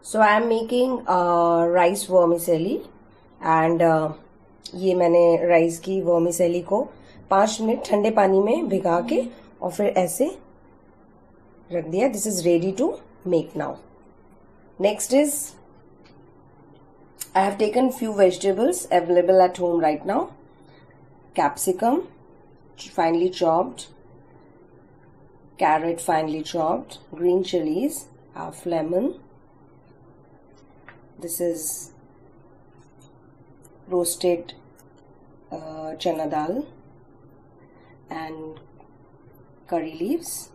So I am making rice vermicelli and ये मैंने rice की वर्मिसेली को 5 मिनट ठंडे पानी में भिगा के और फिर ऐसे रख दिया. This is ready to make now. Next is I have taken few vegetables available at home right now. Capsicum finely chopped, carrot finely chopped, green chilies, half lemon. This is roasted chana dal and curry leaves,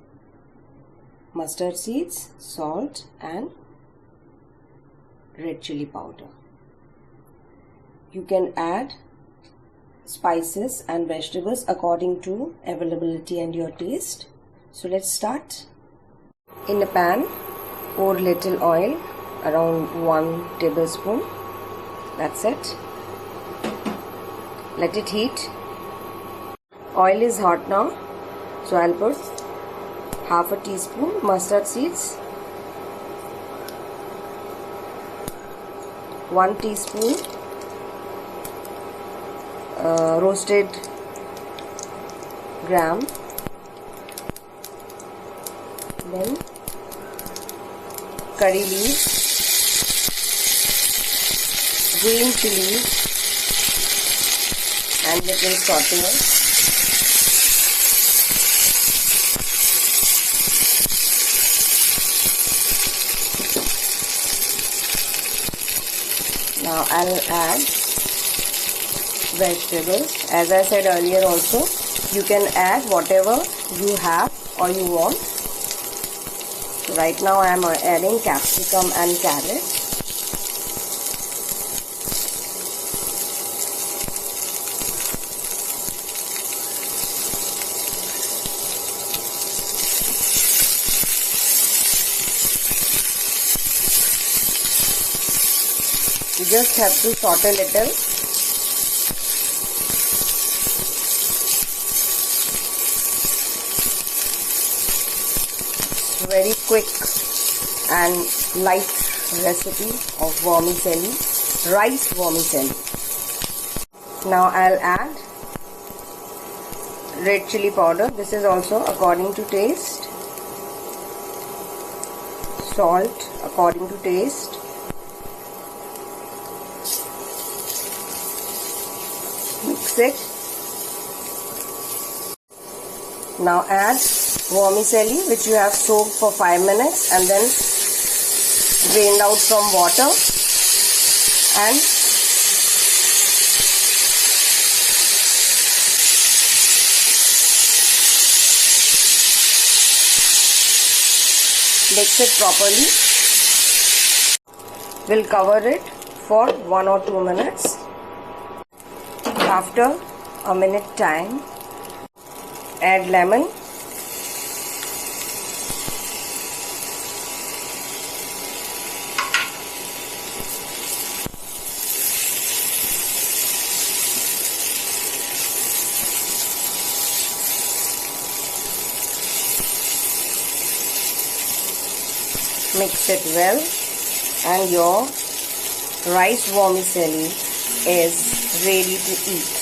mustard seeds, salt and red chili powder. You can add spices and vegetables according to availability and your taste. So let's start. In a pan, pour little oil, around 1 tablespoon. That's it. Let it heat. Oil is hot now, so I'll put half a teaspoon mustard seeds, 1 teaspoon roasted gram, then curry leaves, green chilies and little saute. Now I'll add vegetables. As I said earlier also, you can add whatever you have or you want. So right now I am adding capsicum and carrot. You just have to saute a little. Very quick and light recipe of vermicelli, rice vermicelli. Now I'll add red chili powder. This is also according to taste. Salt according to taste. Mix it. Now add vermicelli which you have soaked for 5 minutes and then drained out from water, and mix it properly. We'll cover it for 1 or 2 minutes. After a minute time, add lemon. Mix it well and your rice vermicelli is ready to eat.